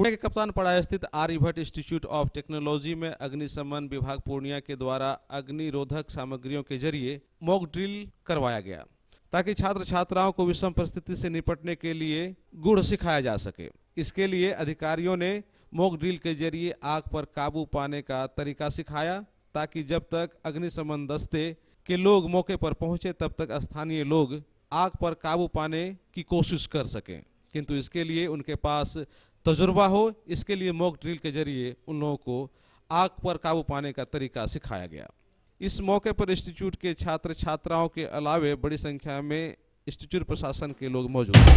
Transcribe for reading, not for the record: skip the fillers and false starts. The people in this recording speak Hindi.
पूर्णिया के कप्तानपाड़ा स्थित आर्यभट्ट इंस्टीट्यूट ऑफ टेक्नोलॉजी में अग्निशमन विभाग पूर्णिया के द्वारा अग्निरोधक सामग्रियों के जरिए मॉक ड्रिल करवाया गया ताकि छात्र छात्राओं को विषम परिस्थिति से निपटने के लिए गुण सिखाया जा सके। इसके लिए अधिकारियों ने मॉक ड्रिल के जरिए आग पर काबू पाने का तरीका सिखाया ताकि जब तक अग्निशमन दस्ते के लोग मौके पर पहुंचे तब तक स्थानीय लोग आग पर काबू पाने की कोशिश कर सकें, किंतु इसके लिए उनके पास तजुर्बा हो। इसके लिए मॉक ड्रिल के जरिए उन लोगों को आग पर काबू पाने का तरीका सिखाया गया। इस मौके पर इंस्टीट्यूट के छात्र छात्राओं के अलावे बड़ी संख्या में इंस्टीट्यूट प्रशासन के लोग मौजूद हैं।